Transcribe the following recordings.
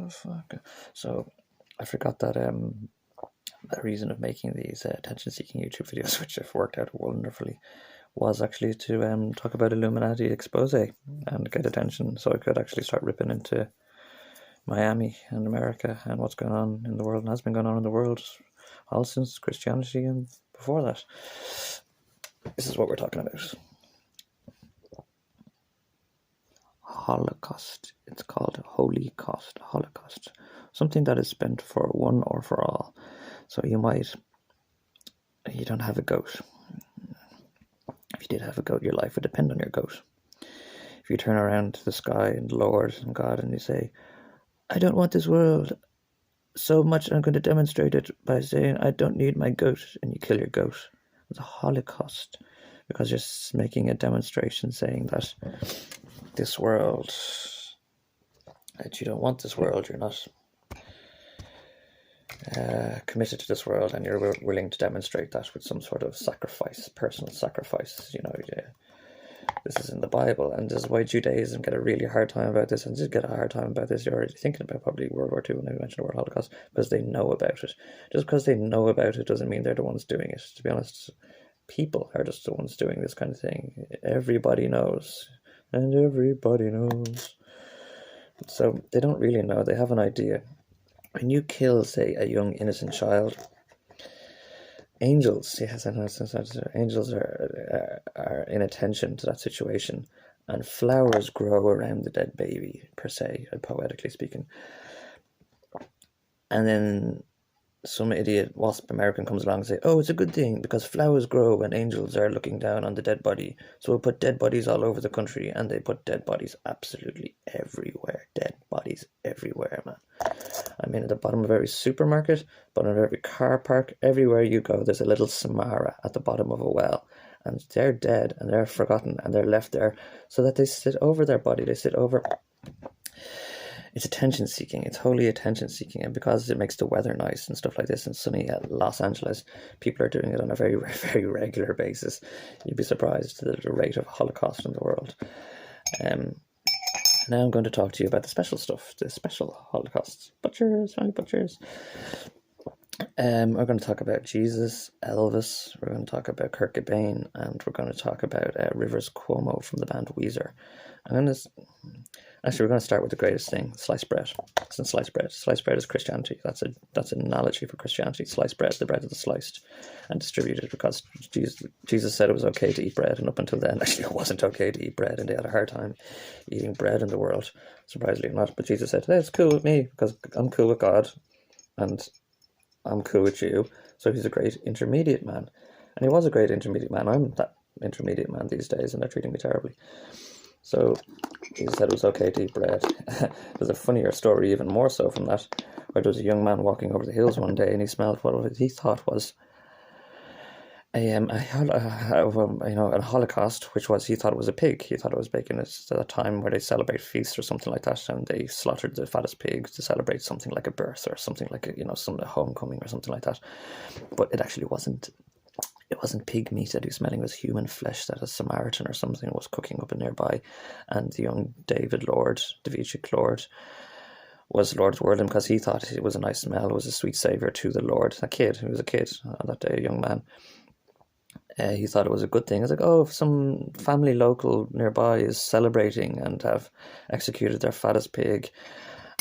fuck. So I forgot that the reason of making these attention-seeking YouTube videos, which have worked out wonderfully, was actually to talk about Illuminati Exposé and get attention, so I could actually start ripping into Miami and America and what's going on in the world and has been going on in the world all since Christianity and before that. This is what we're talking about. Holocaust. It's called Holy Cost. Holocaust. Something that is spent for one or for all. So you don't have a goat. If you did have a goat, your life would depend on your goat. If you turn around to the sky and the Lord and God and you say, I don't want this world so much, I'm going to demonstrate it by saying I don't need my goat, and you kill your goat. It's a holocaust, because you're making a demonstration saying that this world, that you don't want this world, you're not committed to this world, and you're willing to demonstrate that with some sort of sacrifice, personal sacrifice. This is in the Bible, and this is why Judaism get a really hard time about this, and did get a hard time about this. You're already thinking about probably World War II when I mentioned the word Holocaust, because they know about it. Just because they know about it doesn't mean they're the ones doing it. To be honest, people are just the ones doing this kind of thing. Everybody knows, and everybody knows. So they don't really know. They have an idea. When you kill, say, a young innocent child, angels, angels are in attention to that situation, and flowers grow around the dead baby, per se, poetically speaking. And then some idiot wasp American comes along and say, oh, it's a good thing because flowers grow when angels are looking down on the dead body. So we'll put dead bodies all over the country, and they put dead bodies absolutely everywhere. Dead bodies everywhere, man. I mean, at the bottom of every supermarket, bottom of every car park, everywhere you go, there's a little Samara at the bottom of a well. And they're dead, and they're forgotten, and they're left there so that they sit over their body. They sit over. It's attention-seeking. It's wholly attention-seeking. And because it makes the weather nice and stuff like this in sunny Los Angeles, people are doing it on a very, very regular basis. You'd be surprised at the rate of Holocaust in the world. Now I'm going to talk to you about the special stuff, the special Holocausts. Butchers, family butchers. We're going to talk about Jesus, Elvis, we're going to talk about Kurt Cobain, and we're going to talk about Rivers Cuomo from the band Weezer. We're going to start with the greatest thing, sliced bread. It's in sliced bread. Sliced bread is Christianity. That's an analogy for Christianity. Sliced bread, the bread that is sliced and distributed, because Jesus said it was okay to eat bread, and up until then, actually, it wasn't okay to eat bread, and they had a hard time eating bread in the world, surprisingly not. But Jesus said, hey, it's cool with me, because I'm cool with God, and I'm cool with you. So he's a great intermediate man. And he was a great intermediate man. I'm that intermediate man these days, and they're treating me terribly. So he said it was okay to eat bread. There's a funnier story, even more so from that, where there was a young man walking over the hills one day, and he smelled what he thought was a Holocaust, which was, he thought it was a pig. He thought it was bacon. It's a time where they celebrate feasts or something like that, and they slaughtered the fattest pig to celebrate something like a birth or something like some homecoming or something like that. But it actually wasn't. It wasn't pig meat that he was smelling. It was human flesh that a Samaritan or something was cooking up in nearby. And the young David Lord, Davidic Lord, was Lord's whirling because he thought it was a nice smell. It was a sweet savour to the Lord. A kid, he was a kid on that day, a young man. He thought it was a good thing. It's like, oh, if some family local nearby is celebrating and have executed their fattest pig,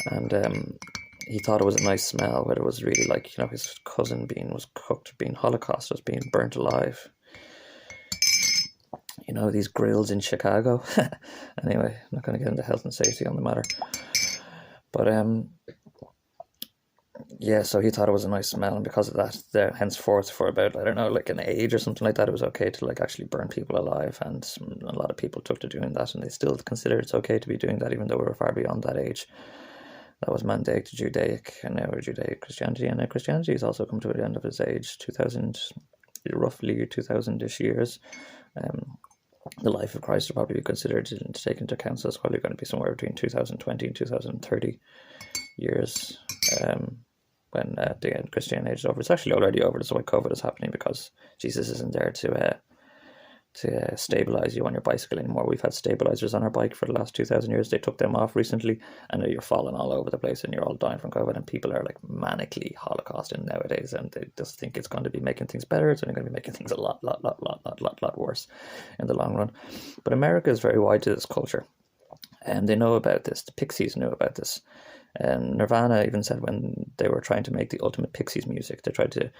and he thought it was a nice smell, but it was really like, his cousin was cooked, being Holocaust, was being burnt alive. These grills in Chicago. Anyway, I'm not going to get into health and safety on the matter. But, yeah, so he thought it was a nice smell, and because of that, there henceforth for about, like an age or something like that, it was okay to actually burn people alive, and a lot of people took to doing that, and they still consider it's okay to be doing that, even though we're far beyond that age. That was Mandaic to Judaic, and now we're Judaic Christianity, and now Christianity has also come to the end of its age, roughly 2,000-ish years. The life of Christ will probably be considered to take into account, so it's probably going to be somewhere between 2020 and 2030 years when the Christian age is over. It's actually already over. That's why COVID is happening, because Jesus isn't there to stabilize you on your bicycle anymore. We've had stabilizers on our bike for the last 2,000 years. They took them off recently, and you're falling all over the place, and you're all dying from COVID. And people are like manically holocausting nowadays, and they just think it's going to be making things better. It's only going to be making things a lot worse in the long run. But America is very wide to this culture, and they know about this. The Pixies knew about this. Nirvana even said when they were trying to make the ultimate Pixies music, they tried to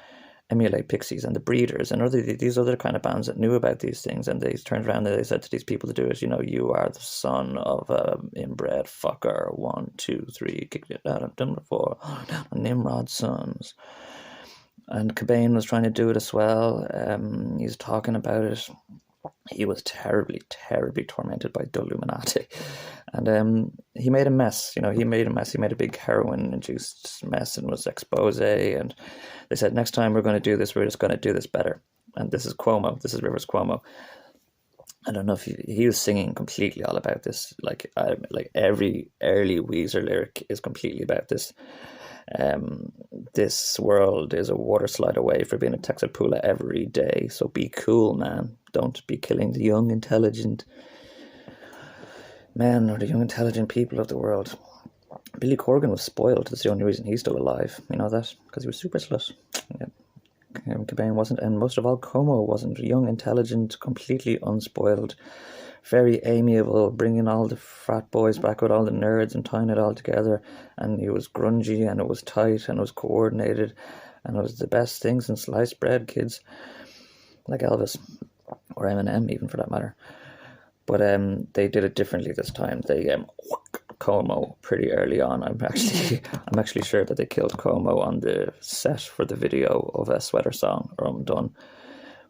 emulate Pixies and the Breeders and these other kind of bands that knew about these things, and they turned around and they said to these people to do it, you are the son of a inbred fucker, 1, 2, 3, kicked it out of them before, Nimrod's sons. And Cobain was trying to do it as well. He's talking about it. He was terribly tormented by Dulluminatic, and he made a mess. He made a big heroin-induced mess, and was Exposé. And they said, next time we're going to do this, we're just going to do this better. And this is Cuomo. This is Rivers Cuomo. I don't know if he was singing completely all about this. Like every early Weezer lyric is completely about this. This world is a water slide away for being a Texapula every day. So be cool, man. Don't be killing the young, intelligent men or the young, intelligent people of the world. Billy Corgan was spoiled. That's the only reason he's still alive. You know that? Because he was super slut. Yeah. Cobain wasn't, and most of all, Como wasn't. Young, intelligent, completely unspoiled, very amiable, bringing all the frat boys back with all the nerds and tying it all together. And he was grungy, and it was tight, and it was coordinated, and it was the best thing since sliced bread, kids. Like Elvis, or Eminem, even for that matter. But they did it differently this time. They Como pretty early on. I'm actually sure that they killed Como on the set for the video of a Sweater Song, or I'm Done.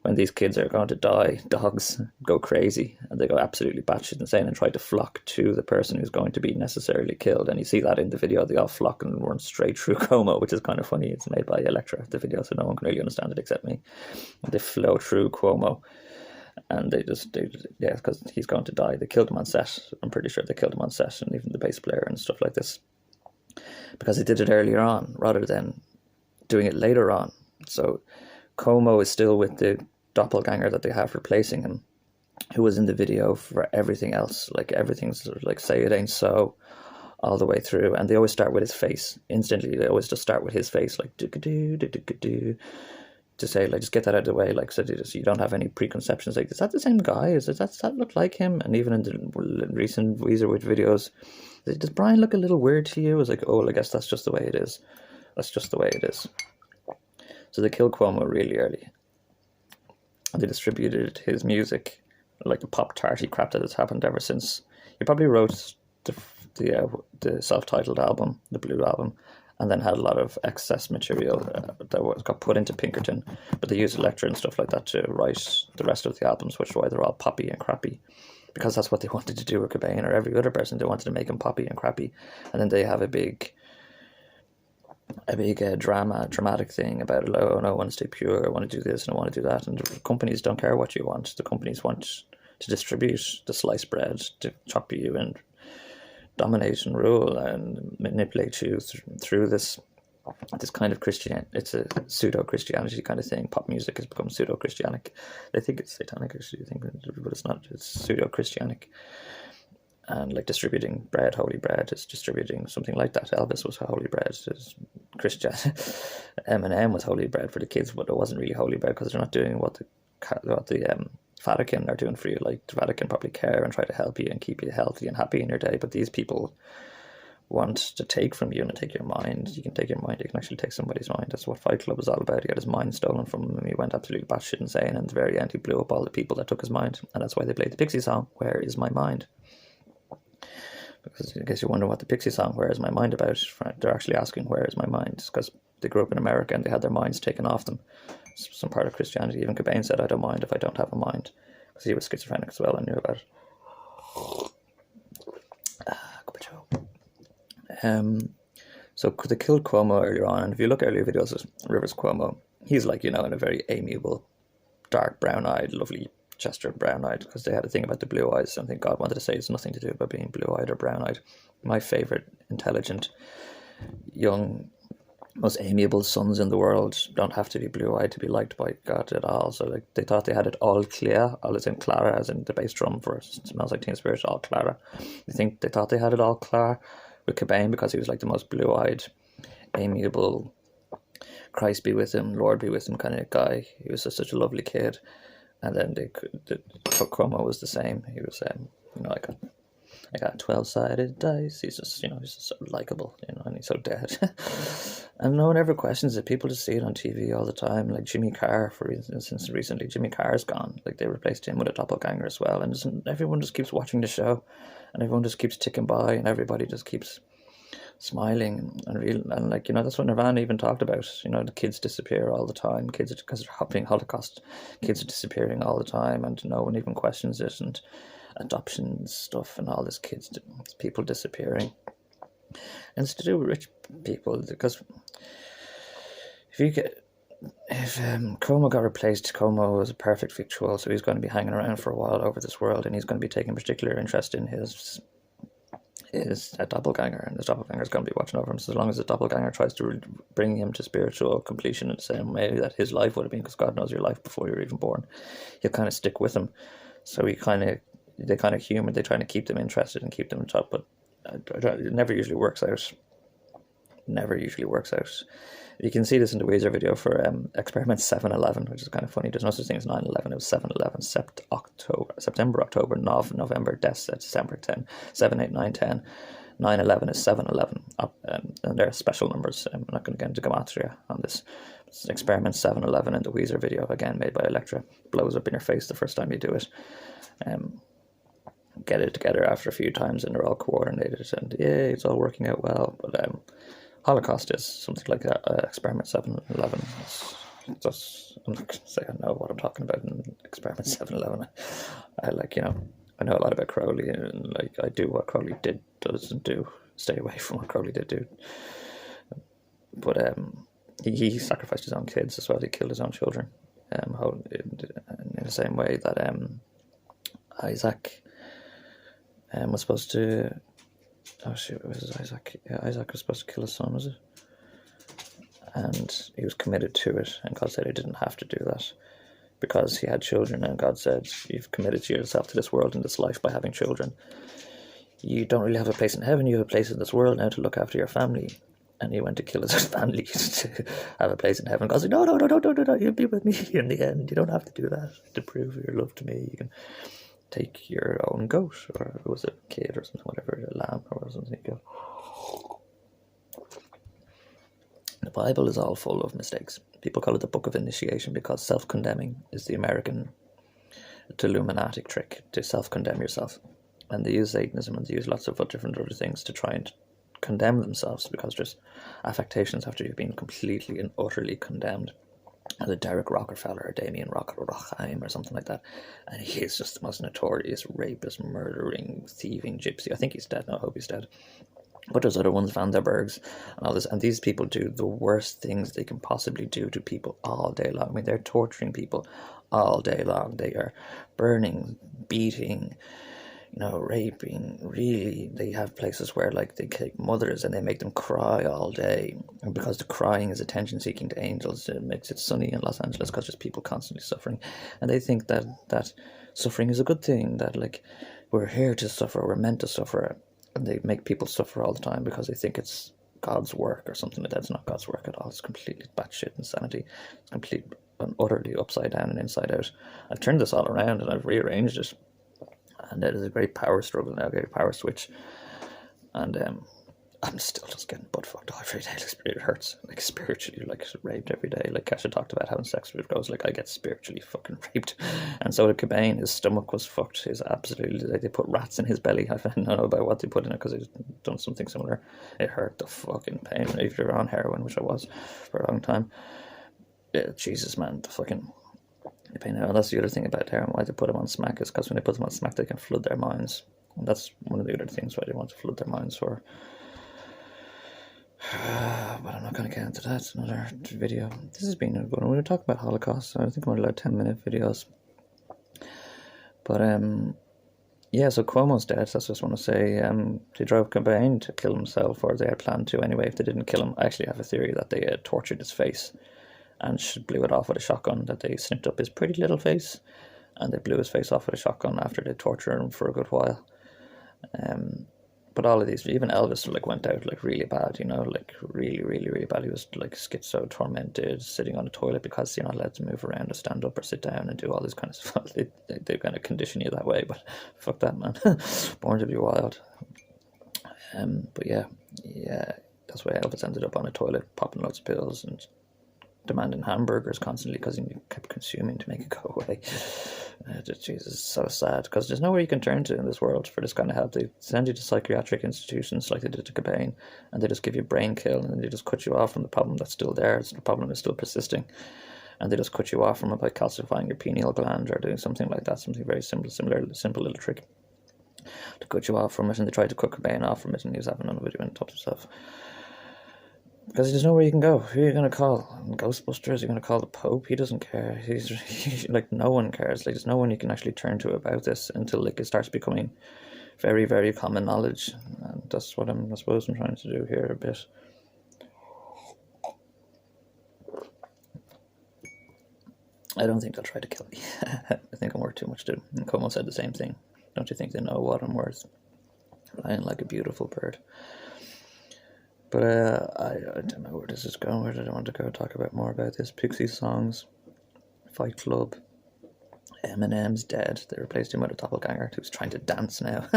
When these kids are going to die, dogs go crazy and they go absolutely batshit insane and try to flock to the person who's going to be necessarily killed. And you see that in the video. They all flock and run straight through Como, which is kind of funny. It's made by Elektra, the video, so no one can really understand it except me. They flow through Cuomo, and because he's going to die. They killed him on set. I'm pretty sure they killed him on set, and even the bass player and stuff like this, because they did it earlier on rather than doing it later on. So Como is still with the doppelganger that they have replacing him, who was in the video for everything else. Like everything's sort of like Say It Ain't So all the way through, and they always start with his face instantly. They always just start with his face, like do to say, like, just get that out of the way, like, so you don't have any preconceptions. Like, is that the same guy? Does that look like him? And even in the recent Weezer videos, does Brian look a little weird to you? It's like, oh, well, I guess that's just the way it is. That's just the way it is. So they killed Cuomo really early. And they distributed his music like the pop-tarty crap that has happened ever since. He probably wrote the self-titled album, the Blue Album, and then had a lot of excess material that got put into Pinkerton. But they used Elektra and stuff like that to write the rest of the albums, which is why they're all poppy and crappy. Because that's what they wanted to do with Cobain or every other person. They wanted to make him poppy and crappy. And then they have a big dramatic thing about, oh no, I want to stay pure, I want to do this and I want to do that. And the companies don't care what you want. The companies want to distribute the sliced bread, to chop you and dominate and rule and manipulate you through this kind of Christian. It's a pseudo-Christianity kind of thing. Pop music has become pseudo-Christianic. They think it's satanic, actually, but it's not. It's pseudo-Christianic. And like distributing bread, holy bread, is distributing something like that. Elvis was holy bread. It's Christian. Eminem was holy bread for the kids, but it wasn't really holy bread because they're not doing what the Vatican are doing for you. Like the Vatican probably care and try to help you and keep you healthy and happy in your day, but these people want to take from you and take your mind. You can take your mind, you can actually take somebody's mind. That's what Fight Club was all about. He had his mind stolen from him and he went absolutely batshit insane, and at the very end he blew up all the people that took his mind, and that's why they played the Pixie song, Where Is My Mind? Because in case you wonder what the Pixie song Where Is My Mind about, they're actually asking where is my mind. It's because they grew up in America and they had their minds taken off them. Some part of Christianity. Even Cobain said, I don't mind if I don't have a mind, because he was schizophrenic as well and knew about it. So they killed Cuomo earlier on, and if you look at earlier videos of Rivers Cuomo, he's like, in a very amiable, dark brown-eyed, lovely gestured brown-eyed, because they had a thing about the blue eyes. I think God wanted to say it's nothing to do about being blue-eyed or brown-eyed. My favourite intelligent young most amiable sons in the world don't have to be blue-eyed to be liked by God at all. So like they thought they had it all clear, all as in Clara, as in the bass drum for Smells Like Teen Spirit, all Clara. They thought they had it all clear with Cobain because he was like the most blue-eyed, amiable, Christ be with him, Lord be with him kind of guy. He was just such a lovely kid. And then Chrono was the same. He was, like I got 12-sided dice. He's just, he's just so likable, and he's so dead. And no one ever questions it. People just see it on TV all the time. Like Jimmy Carr, for instance, recently, Jimmy Carr's gone. Like they replaced him with a doppelganger as well. And everyone just keeps watching the show, and everyone just keeps ticking by, and everybody just keeps smiling and like, that's what Nirvana even talked about. The kids disappear all the time. Kids, because they're happening Holocaust, kids are disappearing all the time, and no one even questions it. And adoption stuff and all this people disappearing, and it's to do with rich people, because if Chrono got replaced, Chrono was a perfect victual, so he's going to be hanging around for a while over this world, and he's going to be taking particular interest in his doppelganger, and his doppelganger is going to be watching over him. So as long as the doppelganger tries to bring him to spiritual completion in the same way that his life would have been, because God knows your life before you're even born, he'll kind of stick with him. So they kind of humor, they try to keep them interested and keep them on top, but it never usually works out. You can see this in the Weezer video for Experiment 7/11, which is kind of funny. There's no such thing as 9/11. It was 7/11. September, October, November, December 10, 7, 8, 9, 10. 9/11 is 7/11. And there are special numbers. I'm not going to get into gematria on this. It's Experiment 7/11 in the Weezer video, again made by Elektra. Blows up in your face the first time you do it. Get it together after a few times, and they're all coordinated, and it's all working out well. But Holocaust is something like that. Experiment 7/11. I'm not going to say I know what I'm talking about in Experiment 7/11. I know a lot about Crowley, and like I do what Crowley doesn't do. Stay away from what Crowley did do. But he sacrificed his own kids as well. He killed his own children. In the same way that Isaac was supposed to. Oh shit! It was Isaac. Yeah, Isaac was supposed to kill his son, was it? And he was committed to it, and God said he didn't have to do that because he had children, and God said, you've committed yourself to this world and this life by having children. You don't really have a place in heaven, you have a place in this world now to look after your family. And he went to kill his family to have a place in heaven. God's like, no, you'll be with me in the end. You don't have to do that to prove your love to me. You can take your own goat, or it was a kid or something, whatever, a lamb or something. The Bible is all full of mistakes. People call it the Book of Initiation because self-condemning is the American Dulluminatic trick, to self-condemn yourself. And they use Satanism, and they use lots of different other things to try and condemn themselves, because there's affectations after you've been completely and utterly condemned. As a Derek Rockefeller or Damien Rockheim or something like that. And he is just the most notorious rapist, murdering, thieving gypsy. I think he's dead now. I hope he's dead. But there's other ones, Van der Bergs and all this. And these people do the worst things they can possibly do to people all day long. I mean, they're torturing people all day long. They are burning, beating, raping. Really, they have places where like they take mothers and they make them cry all day. And because the crying is attention seeking to angels, it makes it sunny in Los Angeles because there's people constantly suffering. And they think that suffering is a good thing, that like we're here to suffer, we're meant to suffer. And they make people suffer all the time because they think it's God's work or something like that. It's not God's work at all. It's completely batshit insanity. It's completely and utterly upside down and inside out. I've turned this all around and I've rearranged it. And it is a great power struggle now, a great power switch. And I'm still just getting butt fucked every day. It hurts, like spiritually, like raped every day. Like Kesha talked about having sex with girls, like I get spiritually fucking raped. And so did Cobain. His stomach was fucked. He's absolutely, like, they put rats in his belly. I don't know about what they put in it because he's done something similar. It hurt the fucking pain. If you're on heroin, which I was for a long time, Jesus man, the fucking pain. And that's the other thing about heroin. Why they put them on smack is because when they put them on smack, they can flood their minds. And that's one of the other things why they want to flood their minds for. But I'm not going to get into that. It's another video. This has been a good one. We're talking about Holocaust. So I think I'm going to allow 10-minute videos. But yeah, so Cuomo's dead. That's what I just want to say. They drove Cobain to kill himself, or they had planned to anyway. If they didn't kill him, I actually have a theory that they tortured his face and blew it off with a shotgun. That they snipped up his pretty little face, and they blew his face off with a shotgun after they tortured him for a good while. But all of these, even Elvis, like went out like really bad, like really, really, really bad. He was like schizo, tormented, sitting on a toilet because you're not allowed to move around or stand up or sit down and do all this kind of stuff. They kind of condition you that way, but fuck that, man. Born to be wild. But yeah, that's why Elvis ended up on a toilet, popping loads of pills and demanding hamburgers constantly because he kept consuming to make it go away. Jesus, it's so sad because there's nowhere you can turn to in this world for this kind of help. They send you to psychiatric institutions like they did to Cobain, and they just give you brain kill, and they just cut you off from the problem that's still there. The problem is still persisting, and they just cut you off from it by calcifying your pineal gland or doing something like that, something very simple little trick to cut you off from it. And they tried to cut Cobain off from it, and he was having none of it. He went top himself. Because there's nowhere you can go. Who are you going to call? Ghostbusters? You're going to call the Pope? He doesn't care. He's like, no one cares. Like, there's no one you can actually turn to about this until like it starts becoming very, very common knowledge. And that's what I suppose I'm trying to do here a bit. I don't think they'll try to kill me. I think I'm worth too much to them. And Como said the same thing. Don't you think they know what I'm worth? Flying like a beautiful bird. But I don't know where this is going. Where did I want to go talk about more about this? Pixie songs, Fight Club, Eminem's dead. They replaced him with a doppelganger who's trying to dance now.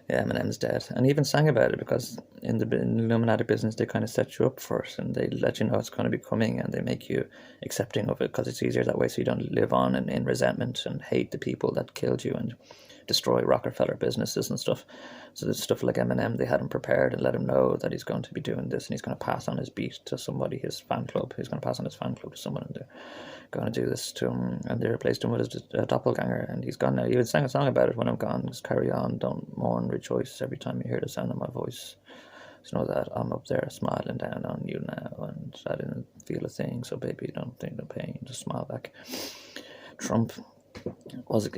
Yeah, Eminem's dead. And he even sang about it because in the Illuminati business they kind of set you up for it and they let you know it's going to be coming and they make you accepting of it because it's easier that way so you don't live on in resentment and hate the people that killed you and destroy Rockefeller businesses and stuff. So there's stuff like Eminem, they had him prepared and let him know that he's going to be doing this and he's going to pass on his beat to somebody, his fan club. He's going to pass on his fan club to someone and they're going to do this to him. And they replaced him with his doppelganger and he's gone now. You would sing a song about it, when I'm gone, just carry on, don't mourn, rejoice every time you hear the sound of my voice. Just know that I'm up there smiling down on you now and I didn't feel a thing, so baby don't think no pain, just smile back. Trump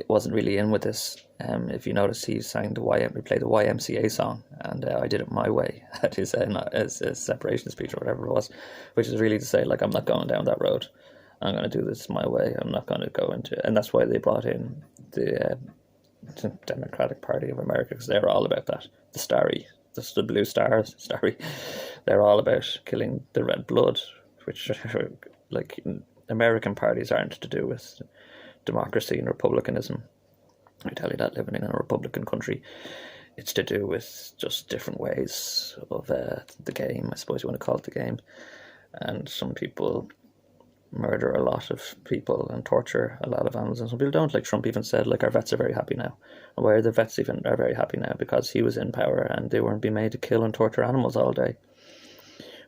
wasn't really in with this. If you notice, he played the YMCA song, and I did it my way at his separation speech or whatever it was, which is really to say, like, I'm not going down that road. I'm going to do this my way. I'm not going to go into it. And that's why they brought in the Democratic Party of America, because they're all about that. The starry, the blue stars, starry. They're all about killing the red blood, which, like, American parties aren't to do with democracy and republicanism. I tell you that, living in a Republican country, it's to do with just different ways of the game, I suppose you want to call it the game. And some people murder a lot of people and torture a lot of animals, and some people don't. Like Trump even said, like, our vets are very happy now. And why are the vets even are very happy now? Because he was in power and they weren't being made to kill and torture animals all day,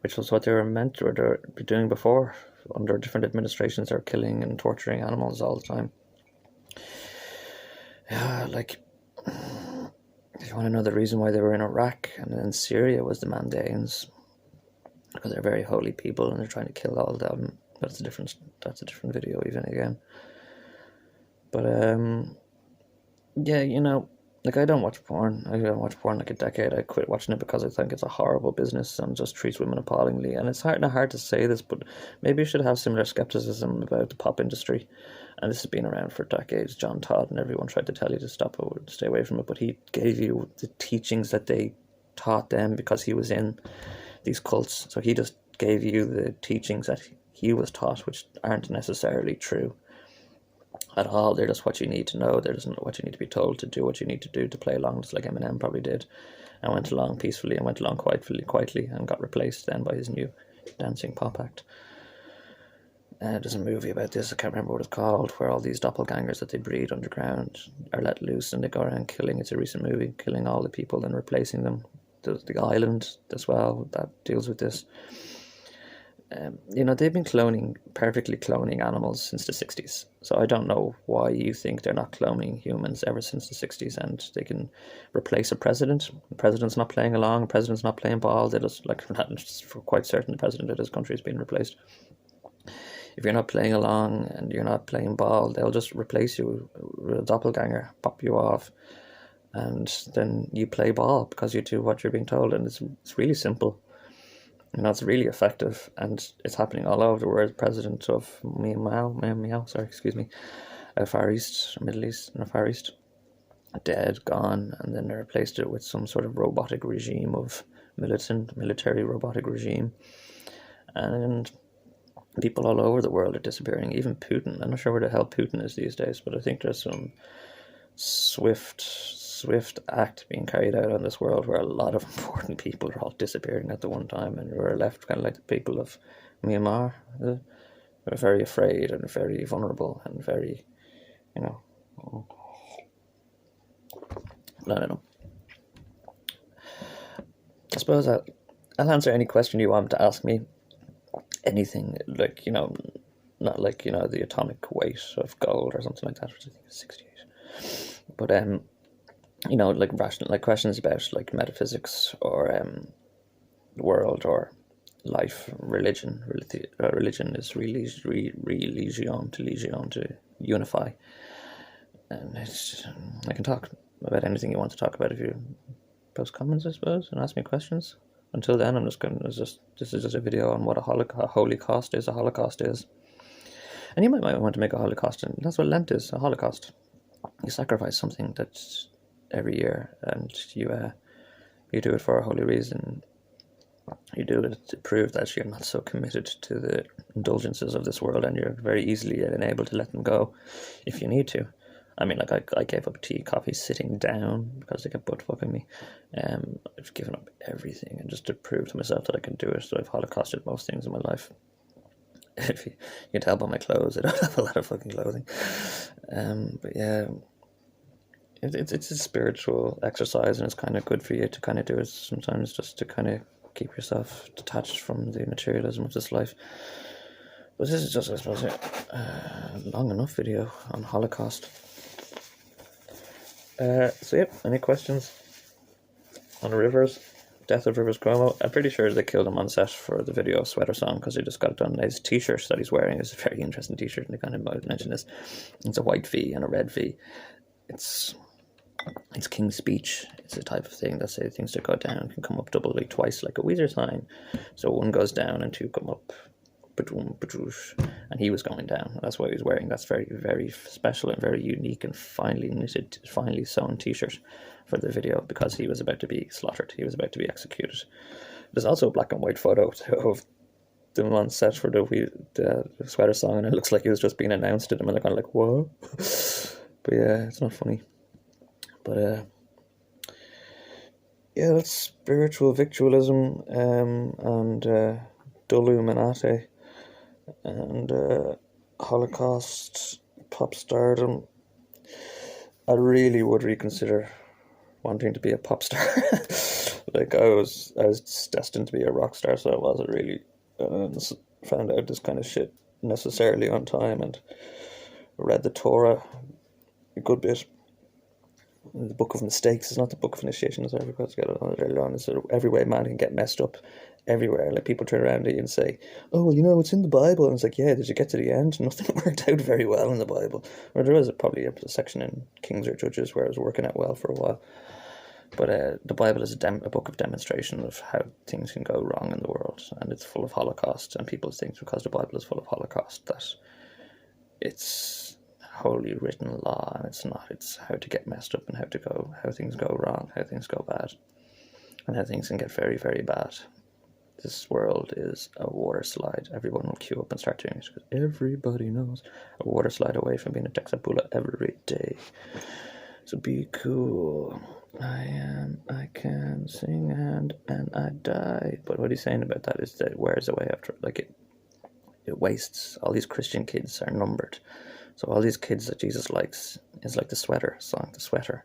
which was what they were meant to be doing before. Under different administrations, they're killing and torturing animals all the time. Yeah, like, if you want to know the reason why they were in Iraq and then Syria was the Mandaeans, because they're very holy people and they're trying to kill all of them. That's a different video even again. But yeah, you know, like, I don't watch porn. I don't watch porn like a decade. I quit watching it because I think it's a horrible business and just treats women appallingly. And it's hard to say this, but maybe you should have similar skepticism about the pop industry. And this has been around for decades. John Todd and everyone tried to tell you to stop it or stay away from it, but he gave you the teachings that they taught them because he was in these cults. So he just gave you the teachings that he was taught, which aren't necessarily true at all. They're just what you need to know. They're just what you need to be told to do what you need to do to play along, just like Eminem probably did, and went along peacefully and went along quietly and got replaced then by his new dancing pop act. There's a movie about this, I can't remember what it's called, where all these doppelgangers that they breed underground are let loose and they go around killing. It's a recent movie, killing all the people and replacing them. There's The Island as well that deals with this. You know, they've been perfectly cloning animals since the 60s. So I don't know why you think they're not cloning humans ever since the 60s, and they can replace a president. The president's not playing along, the president's not playing ball. They just, like, for quite certain the president of this country has been replaced. If you're not playing along and you're not playing ball, they'll just replace you with a doppelganger, pop you off, and then you play ball because you do what you're being told, and it's really simple. It's really effective, and it's happening all over the world. President of Far East, Middle East, no, Far East, dead, gone, and then they replaced it with some sort of robotic regime of military robotic regime, and people all over the world are disappearing. Even Putin. I'm not sure where the hell Putin is these days, but I think there's some swift act being carried out on this world where a lot of important people are all disappearing at the one time, and we're left kind of like the people of Myanmar. We're very afraid and very vulnerable and very, I don't know. I suppose I'll answer any question you want to ask me. Anything, like, not like, the atomic weight of gold or something like that, which I think is 68. But, like rational, like questions about like metaphysics or the world or life, religion. Religion is religion to unify. And I can talk about anything you want to talk about if you post comments, I suppose, and ask me questions. Until then, this is just a video on what a Holocaust is. And you might want to make a Holocaust, and that's what Lent is, a Holocaust. You sacrifice something that's every year, and you do it for a holy reason. You do it to prove that you're not so committed to the indulgences of this world, and you're very easily able to let them go if you need to. I mean, like, I gave up tea, coffee, sitting down because they kept butt fucking me. I've given up everything, and just to prove to myself that I can do it. So I've holocausted most things in my life. If you can tell by my clothes, I don't have a lot of fucking clothing. But yeah, it's a spiritual exercise, and it's kind of good for you to kind of do it sometimes, just to kind of keep yourself detached from the materialism of this life. But this is just, I suppose, a long enough video on Holocaust. So yep, any questions on Rivers, death of Rivers Cuomo? I'm pretty sure they killed him on set for the video of Sweater Song because he just got it done. His t-shirt that he's wearing is a very interesting t-shirt, and they kind of mentioned this. It's a white V and a red V. It's King's Speech. It's a type of thing that say things that go down can come up doubly twice, like a Weezer sign. So one goes down and two come up. And he was going down. That's what he was wearing. That's very, very special and very unique and finely knitted, finely sewn t-shirt for the video, because he was about to be slaughtered. He was about to be executed. There's also a black and white photo of them on set for the Sweater Song, and it looks like he was just being announced to them, and they're kind of like, what? But yeah, it's not funny. But yeah, that's spiritual victualism and Dulluminatic and Holocaust, pop stardom. I really would reconsider wanting to be a pop star. Like, I was destined to be a rock star, so I wasn't really found out this kind of shit necessarily on time, and read the Torah a good bit. The Book of Mistakes is not the Book of Initiation, as I forgot to get it earlier on. It's every way man can get messed up everywhere. Like, people turn around to you and say, oh, well, it's in the Bible. And it's like, yeah, did you get to the end? Nothing worked out very well in the Bible. Or there was probably a section in Kings or Judges where it was working out well for a while. But the Bible is a book of demonstration of how things can go wrong in the world. And it's full of Holocaust. And people think because the Bible is full of Holocaust that it's holy written law, and it's not. It's how to get messed up and how things go wrong, how things go bad, and how things can get very, very bad. This world is a water slide. Everyone will queue up and start doing it because everybody knows a water slide away from being a Texapula every day. So be cool. I can sing and I die. But what he's saying about that is that it wears away after, like, it wastes. All these Christian kids are numbered. So all these kids that Jesus likes is like the Sweater Song, the sweater.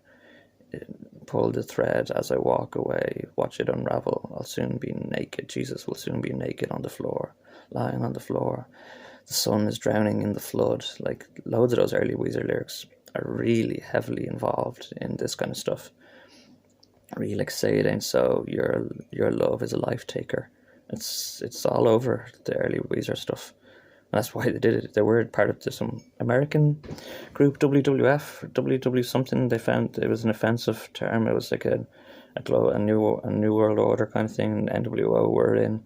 Pull the thread as I walk away, watch it unravel. I'll soon be naked. Jesus will soon be naked on the floor, lying on the floor. The sun is drowning in the flood. Like, loads of those early Weezer lyrics are really heavily involved in this kind of stuff. Really, like, say it ain't so, your love is a life taker. It's all over the early Weezer stuff. that's why they did it. They were part of some American group, WWF, WW something. They found it was an offensive term. It was like a new world order kind of thing. NWO were in,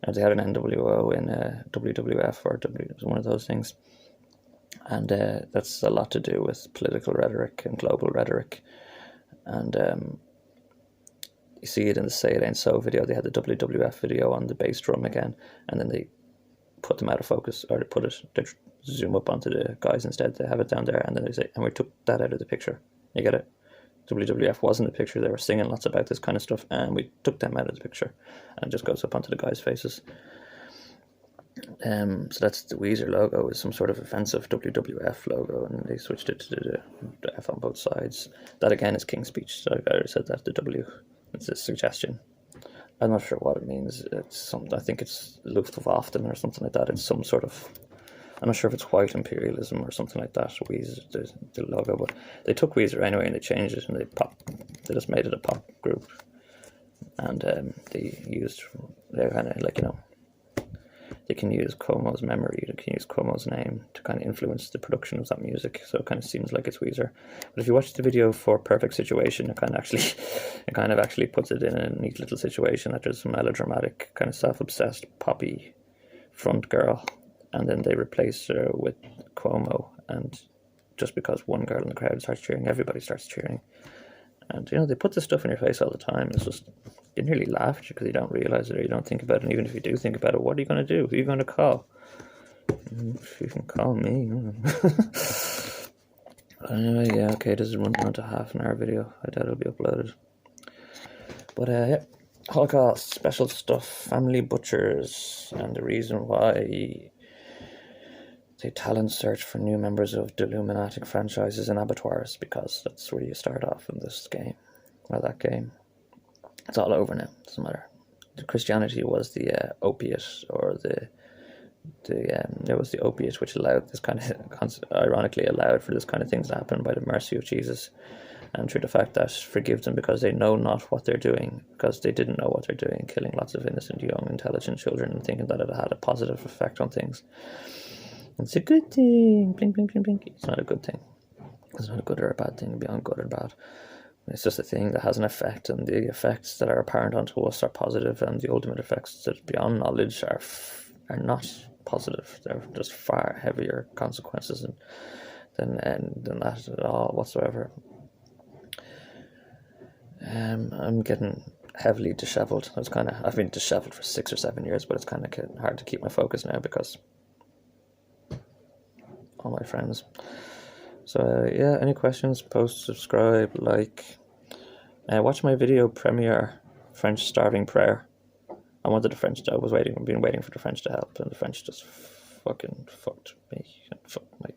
and they had an NWO in WWF or W. It was one of those things. And that's a lot to do with political rhetoric and global rhetoric. And you see it in the Say It Ain't So video. They had the WWF video on the bass drum again, and then they put them out of focus, or they zoom up onto the guys instead. They have it down there, and then they say, and we took that out of the picture. You get it? WWF was in the picture. They were singing lots about this kind of stuff, and we took them out of the picture, and it just goes up onto the guys' faces. So that's the Weezer logo, is some sort of offensive WWF logo, and they switched it to the F on both sides. That again is King's Speech, so I already said that. The W, it's a suggestion. I'm not sure what it means. It's something. I think it's Luftwaffe or something like that. It's some sort of. I'm not sure if it's white imperialism or something like that. Weezer, the logo, but they took Weezer anyway and they changed it, and they just made it a pop group, and they used, they're kind of like, you know, they can use Cuomo's memory, they can use Cuomo's name to kind of influence the production of that music, so it kind of seems like it's Weezer. But if you watch the video for Perfect Situation, it kind of actually puts it in a neat little situation, that there's some melodramatic, kind of self-obsessed, poppy front girl, and then they replace her with Cuomo, and just because one girl in the crowd starts cheering, everybody starts cheering. And, you know, they put this stuff in your face all the time. It's just, you nearly laugh at you because you don't realise it or you don't think about it. And even if you do think about it, what are you going to do? Who are you going to call? You can call me. Anyway, yeah, okay, this is running on to half an hour video. I doubt it'll be uploaded. But, yeah, Holocaust, special stuff, family butchers, and the reason why they talent search for new members of Dulluminatic franchises and abattoirs, because that's where you start off in this game, or that game. It's all over now, doesn't matter. The Christianity was the opiate, or it was the opiate which allowed this kind of, ironically allowed for this kind of things to happen by the mercy of Jesus, and through the fact that forgive them because they know not what they're doing, because they didn't know what they're doing, killing lots of innocent, young, intelligent children and thinking that it had a positive effect on things. It's a good thing. Blink, blink, blink, blink. It's not a good thing. It's not a good or a bad thing, beyond good or bad. It's just a thing that has an effect, and the effects that are apparent unto us are positive, and the ultimate effects that beyond knowledge are not positive. They're just far heavier consequences than that at all whatsoever. I'm getting heavily dishevelled. I've been dishevelled for 6 or 7 years, but it's kind of getting hard to keep my focus now because all my friends. So yeah, any questions, post, subscribe, like. Watch my video premiere, French Starving Prayer. I wanted the French to, I've been waiting for the French to help, and the French just fucking fucked me and fucked my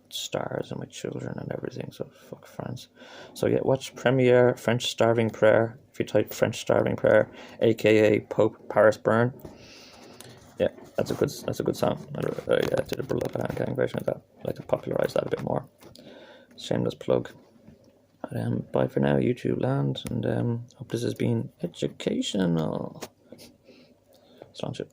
stars and my children and everything, so fuck France. So yeah, watch premiere French Starving Prayer. If you type French Starving Prayer, aka Pope Paris Burn. Yeah, that's a good song. I did a Dulluminatic version of that. I'd like to popularise that a bit more. Shameless plug. But, bye for now, YouTube land, and hope this has been educational. Strong ship.